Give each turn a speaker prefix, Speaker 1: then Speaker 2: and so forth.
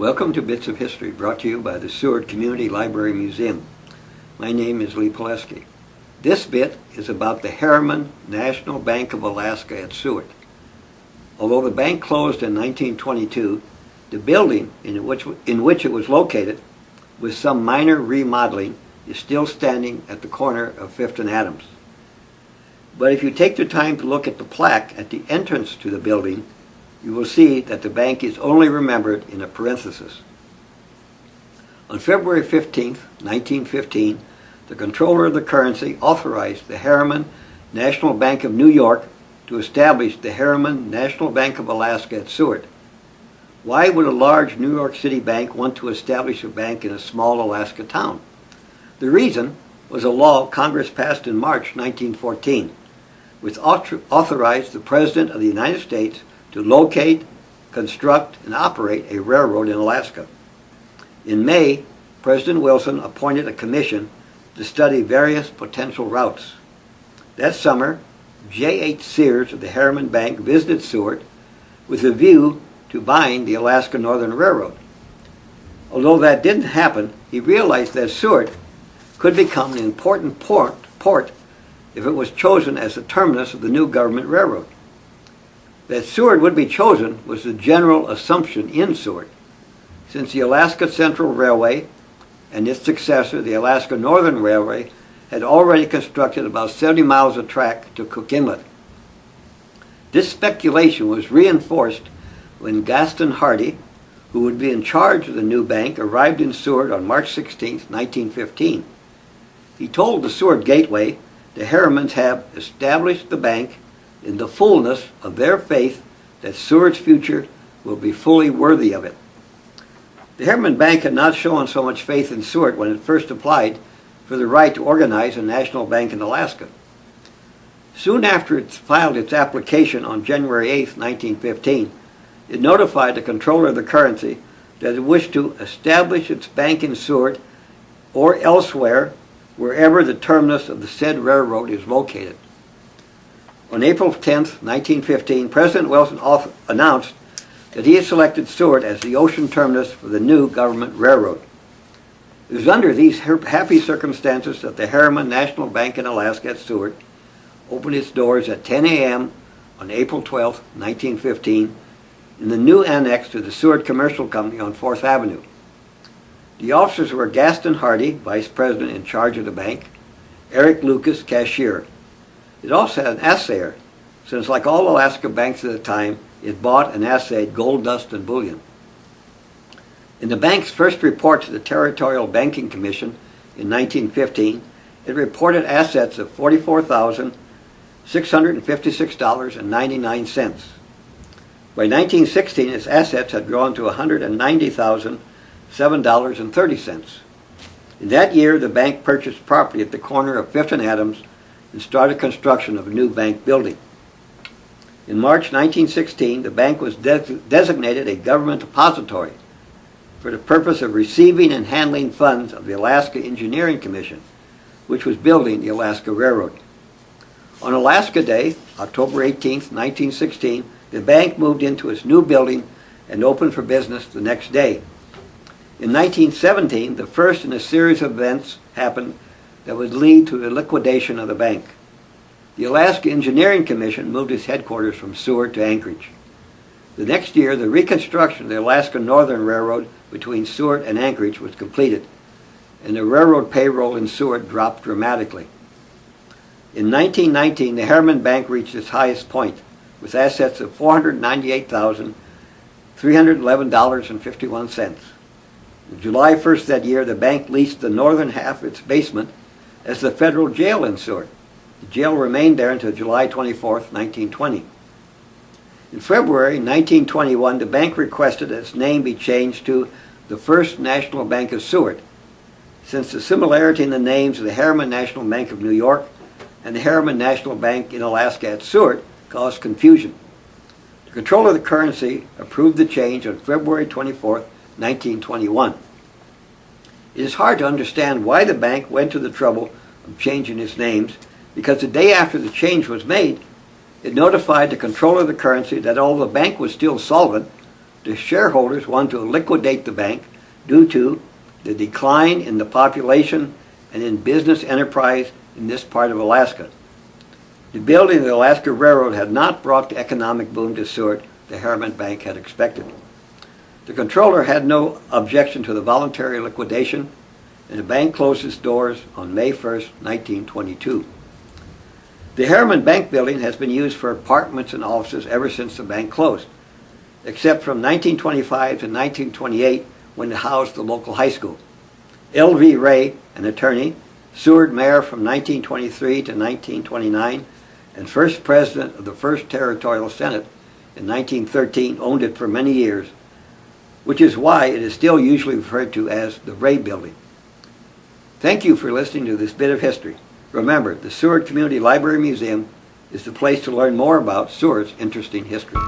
Speaker 1: Welcome to Bits of History, brought to you by the Seward Community Library Museum. My name is Lee Pileski. This bit is about the Harriman National Bank of Alaska at Seward. Although the bank closed in 1922, the building in which it was located, with some minor remodeling, is still standing at the corner of 5th and Adams. But if you take the time to look at the plaque at the entrance to the building, you will see that the bank is only remembered in a parenthesis. On February 15, 1915, the Comptroller of the Currency authorized the Harriman National Bank of New York to establish the Harriman National Bank of Alaska at Seward. Why would a large New York City bank want to establish a bank in a small Alaska town? The reason was a law Congress passed in March 1914, which authorized the President of the United States to locate, construct, and operate a railroad in Alaska. In May, President Wilson appointed a commission to study various potential routes. That summer, J.H. Sears of the Harriman Bank visited Seward with a view to buying the Alaska Northern Railroad. Although that didn't happen, he realized that Seward could become an important port if it was chosen as the terminus of the new government railroad. That Seward would be chosen was the general assumption in Seward, since the Alaska Central Railway and its successor, the Alaska Northern Railway, had already constructed about 70 miles of track to Cook Inlet. This speculation was reinforced when Gaston Hardy, who would be in charge of the new bank, arrived in Seward on March 16, 1915. He told the Seward Gateway the Harrimans have established the bank in the fullness of their faith that Seward's future will be fully worthy of it. The Harriman Bank had not shown so much faith in Seward when it first applied for the right to organize a national bank in Alaska. Soon after it filed its application on January 8, 1915, it notified the Comptroller of the Currency that it wished to establish its bank in Seward or elsewhere wherever the terminus of the said railroad is located. On April 10, 1915, President Wilson announced that he had selected Seward as the ocean terminus for the new government railroad. It was under these happy circumstances that the Harriman National Bank in Alaska at Seward opened its doors at 10 a.m. on April 12, 1915, in the new annex to the Seward Commercial Company on 4th Avenue. The officers were Gaston Hardy, Vice President in charge of the bank, Eric Lucas, cashier. It also had an assayer, since like all Alaska banks at the time, it bought and assayed gold dust and bullion. In the bank's first report to the Territorial Banking Commission in 1915, it reported assets of $44,656.99. By 1916, its assets had grown to $190,007.30. In that year, the bank purchased property at the corner of 5th and Adams and started construction of a new bank building. In March 1916, the bank was designated a government depository for the purpose of receiving and handling funds of the Alaska Engineering Commission, which was building the Alaska Railroad. On Alaska Day, October 18, 1916, the bank moved into its new building and opened for business the next day. In 1917, the first in a series of events happened that would lead to the liquidation of the bank. The Alaska Engineering Commission moved its headquarters from Seward to Anchorage. The next year, the reconstruction of the Alaska Northern Railroad between Seward and Anchorage was completed, and the railroad payroll in Seward dropped dramatically. In 1919, the Harriman Bank reached its highest point, with assets of $498,311.51. On July 1st that year, the bank leased the northern half of its basement as the federal jail in Seward. The jail remained there until July 24, 1920. In February 1921, the bank requested that its name be changed to the First National Bank of Seward, since the similarity in the names of the Harriman National Bank of New York and the Harriman National Bank in Alaska at Seward caused confusion. The Comptroller of the Currency approved the change on February 24, 1921. It is hard to understand why the bank went to the trouble of changing its names, because the day after the change was made, it notified the Comptroller of the Currency that although the bank was still solvent, The shareholders wanted to liquidate the bank due to the decline in the population and in business enterprise in this part of Alaska. The building of the Alaska Railroad had not brought the economic boom to Seward the Harriman Bank had expected. The controller had no objection to the voluntary liquidation, and the bank closed its doors on May 1st, 1922. The Harriman Bank building has been used for apartments and offices ever since the bank closed, except from 1925 to 1928 when it housed the local high school. L.V. Ray, an attorney, Seward mayor from 1923 to 1929, and first president of the First Territorial Senate in 1913, owned it for many years, which is why it is still usually referred to as the Ray Building. Thank you for listening to this bit of history. Remember, the Seward Community Library Museum is the place to learn more about Seward's interesting history.